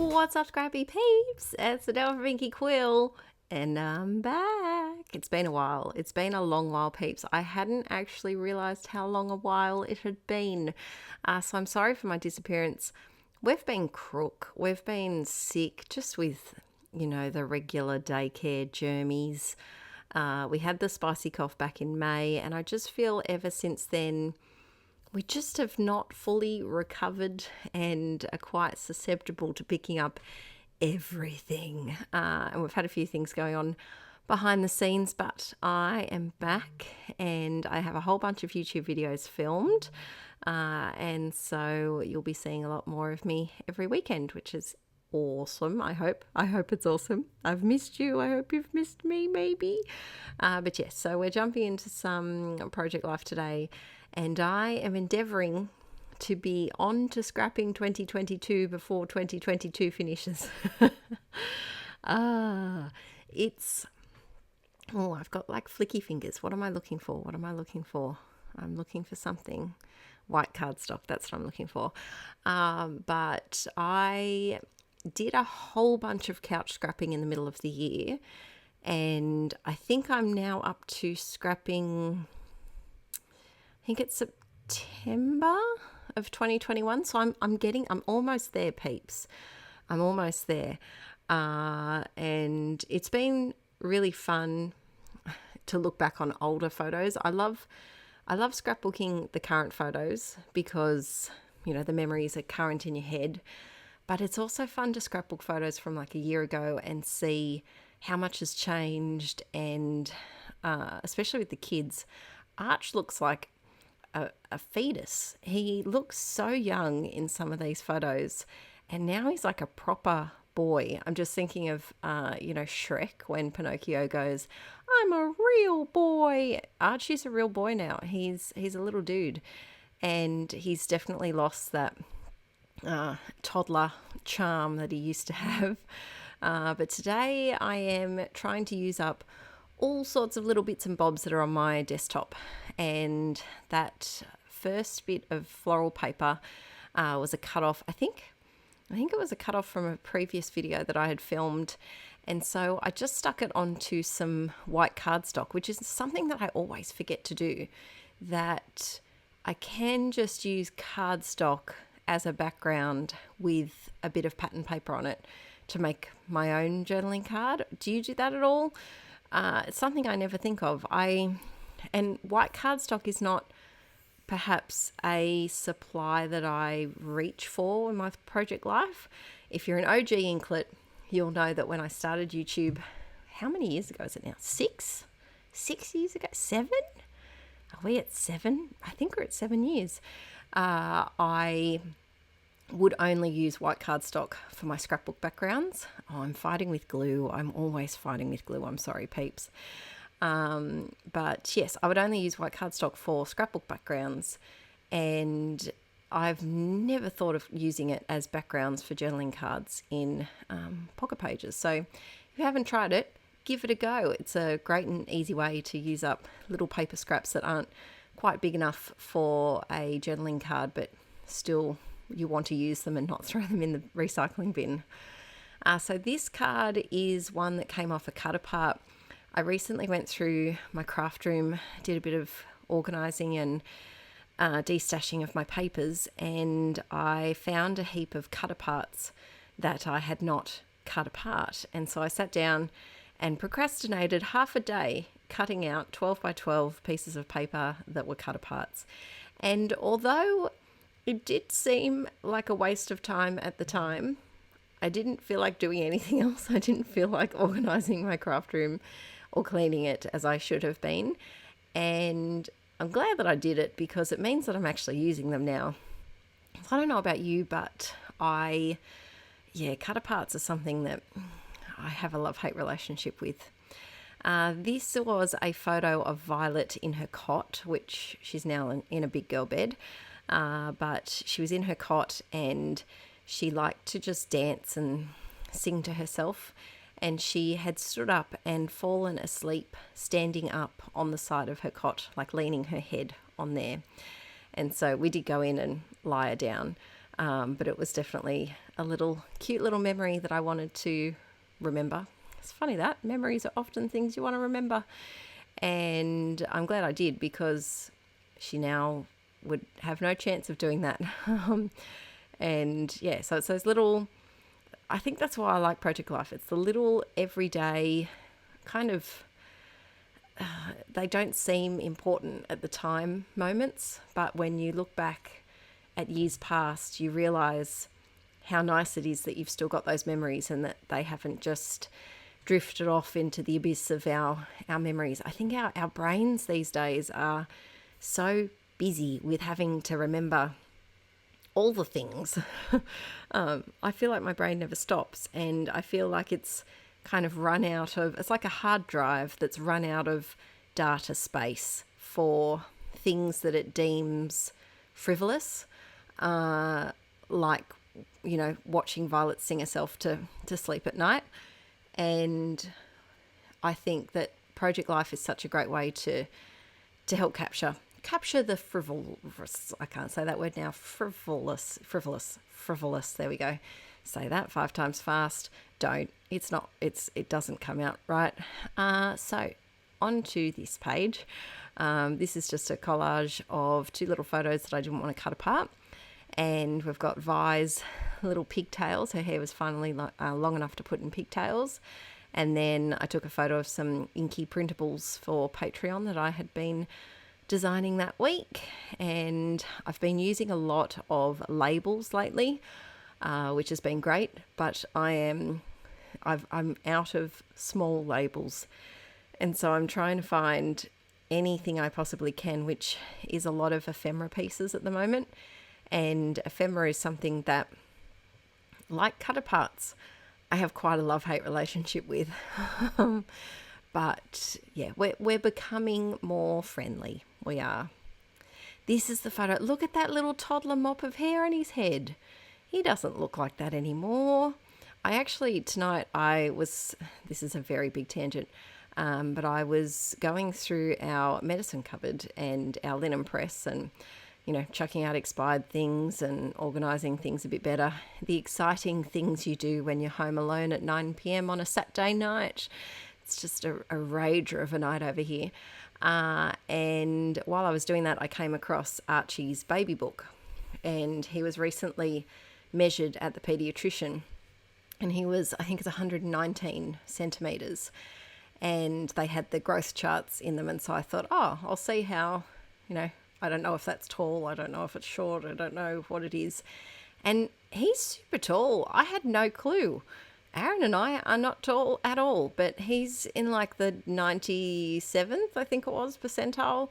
What's up, Scrappy peeps? It's Adele from Inkie Quill, and I'm back. It's been a while. It's been a long while, peeps. I hadn't actually realised how long a while it had been. So I'm sorry for my disappearance. We've been crook. We've been sick just with, the regular daycare germies. We had the spicy cough back in May, and I just feel ever since then we just have not fully recovered and are quite susceptible to picking up everything. And we've had a few things going on behind the scenes, but I am back and I have a whole bunch of YouTube videos filmed. And so you'll be seeing a lot more of me every weekend, which is awesome. I hope it's awesome. I've missed you. I hope you've missed me, maybe. But yes, so we're jumping into some project life today, and I am endeavouring to be on to scrapping 2022 before 2022 finishes. I've got like flicky fingers. What am I looking for? I'm looking for something. White cardstock, that's what I'm looking for. But I did a whole bunch of couch scrapping in the middle of the year, and I think I'm now up to scrapping, I think it's September of 2021. So I'm almost there, peeps. I'm almost there. And it's been really fun to look back on older photos. I love scrapbooking the current photos because, the memories are current in your head. But it's also fun to scrapbook photos from like a year ago and see how much has changed. And especially with the kids, Arch looks like a fetus. He looks so young in some of these photos, and now he's like a proper boy. I'm just thinking of Shrek, when Pinocchio goes, "I'm a real boy." Archie's a real boy now. He's a little dude, and he's definitely lost that toddler charm that he used to have. But today I am trying to use up all sorts of little bits and bobs that are on my desktop, and that first bit of floral paper was a cut-off. I think it was a cut-off from a previous video that I had filmed, and so I just stuck it onto some white cardstock, which is something that I always forget to do, that I can just use cardstock as a background with a bit of pattern paper on it to make my own journaling card. Do you do that at all? It's something I never think of. And white cardstock is not perhaps a supply that I reach for in my project life. If you're an OG Inklet, you'll know that when I started YouTube, how many years ago is it now? 6 years ago? 7? Are we at 7? I think we're at 7 years. I would only use white cardstock for my scrapbook backgrounds. Oh, I'm fighting with glue. I'm always fighting with glue. I'm sorry, peeps. But yes, I would only use white cardstock for scrapbook backgrounds, and I've never thought of using it as backgrounds for journaling cards in pocket pages. So if you haven't tried it, give it a go. It's a great and easy way to use up little paper scraps that aren't quite big enough for a journaling card, but still you want to use them and not throw them in the recycling bin. So this card is one that came off a cut apart. I recently went through my craft room, did a bit of organising and destashing of my papers, and I found a heap of cut aparts that I had not cut apart. And so I sat down and procrastinated half a day cutting out 12 by 12 pieces of paper that were cut aparts. And although it did seem like a waste of time at the time, I didn't feel like doing anything else. I didn't feel like organising my craft room or cleaning it as I should have been. And I'm glad that I did it because it means that I'm actually using them now. I don't know about you, but cut aparts are something that I have a love-hate relationship with. This was a photo of Violet in her cot, which she's now in a big girl bed. But she was in her cot and she liked to just dance and sing to herself. And she had stood up and fallen asleep, standing up on the side of her cot, like leaning her head on there. And so we did go in and lie her down. But it was definitely a cute little memory that I wanted to remember. It's funny that memories are often things you want to remember. And I'm glad I did, because she now would have no chance of doing that. And yeah, so it's those little, I think that's why I like Project Life. It's the little everyday kind of, they don't seem important at the time moments, but when you look back at years past, you realise how nice it is that you've still got those memories and that they haven't just drifted off into the abyss of our memories. I think our brains these days are so busy with having to remember all the things. I feel like my brain never stops, and I feel like it's kind of run out of, it's like a hard drive that's run out of data space for things that it deems frivolous, like, you know, watching Violet sing herself to sleep at night. And I think that Project Life is such a great way to help capture the frivolous, I can't say that word now, frivolous, there we go. Say that 5 times fast. Don't, it doesn't come out right. So onto this page. This is just a collage of 2 little photos that I didn't want to cut apart. And we've got Vi's little pigtails. Her hair was finally long enough to put in pigtails. And then I took a photo of some Inkie printables for Patreon that I had been designing that week. And I've been using a lot of labels lately, which has been great. But I'm out of small labels. And so I'm trying to find anything I possibly can, which is a lot of ephemera pieces at the moment. And ephemera is something that, like cut-aparts, I have quite a love-hate relationship with. But yeah, we're becoming more friendly. We are. This is the photo. Look at that little toddler mop of hair on his head. He doesn't look like that anymore. I actually, tonight, this is a very big tangent, but I was going through our medicine cupboard and our linen press and, you know, chucking out expired things and organising things a bit better. The exciting things you do when you're home alone at 9 p.m. on a Saturday night. It's just a rager of a night over here. And while I was doing that, I came across Archie's baby book. And he was recently measured at the paediatrician. And he was, I think it's 119 centimetres. And they had the growth charts in them. And so I thought, I'll see how, you know, I don't know if that's tall. I don't know if it's short. I don't know what it is. And he's super tall. I had no clue. Aaron and I are not tall at all, but he's in like the 97th, I think it was, percentile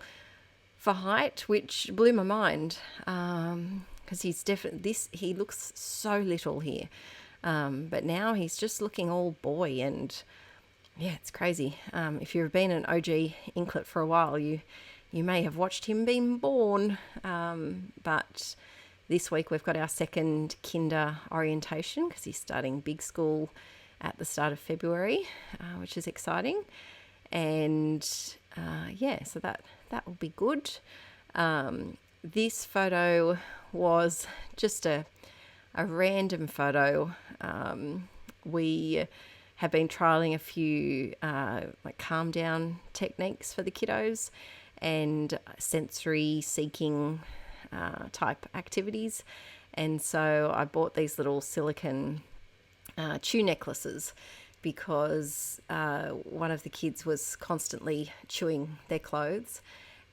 for height, which blew my mind, because he's definitely, he looks so little here. But now he's just looking all boy, and yeah, it's crazy. If you've been an OG Inklet for a while, you may have watched him being born, but this week we've got our second kinder orientation because he's starting big school at the start of February, which is exciting. And yeah, so that will be good. This photo was just a random photo. We have been trialing a few like calm down techniques for the kiddos and sensory seeking type activities. And so I bought these little silicone chew necklaces because one of the kids was constantly chewing their clothes,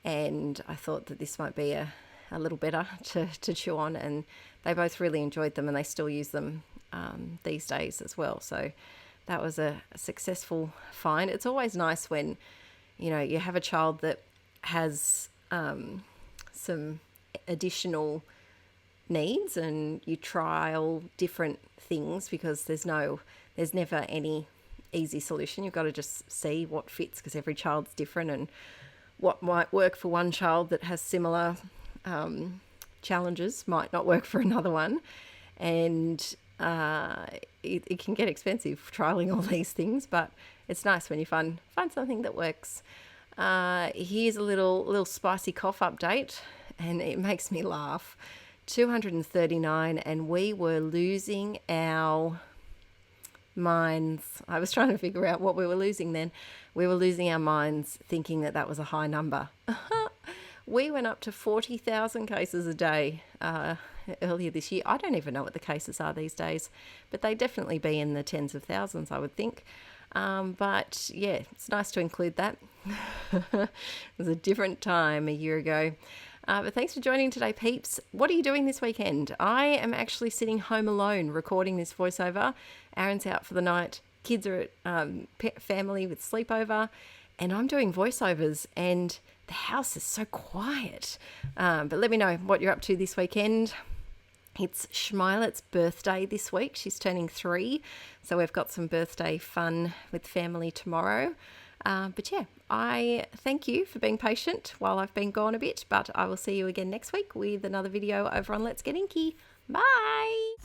and I thought that this might be a little better to chew on, and they both really enjoyed them and they still use them these days as well. So that was a successful find. It's always nice when, you know, you have a child that has some additional needs and you trial different things, because there's never any easy solution. You've got to just see what fits, because every child's different, and what might work for one child that has similar challenges might not work for another one. And it can get expensive trialing all these things, but it's nice when you find something that works. Here's a little spicy cough update, and it makes me laugh 239, and we were losing our minds. I was trying to figure out what we were losing then. We were losing our minds thinking that that was a high number. We went up to 40,000 cases a day earlier this year. I don't even know what the cases are these days, but they definitely be in the tens of thousands, I would think. But yeah, it's nice to include that. It was a different time a year ago. But thanks for joining today, peeps. What are you doing this weekend? I am actually sitting home alone recording this voiceover. Aaron's out for the night. Kids are at family with sleepover. And I'm doing voiceovers, and the house is so quiet. But let me know what you're up to this weekend. It's Schmeilet's birthday this week. She's turning 3. So we've got some birthday fun with family tomorrow. But yeah, I thank you for being patient while I've been gone a bit. But I will see you again next week with another video over on Let's Get Inky. Bye!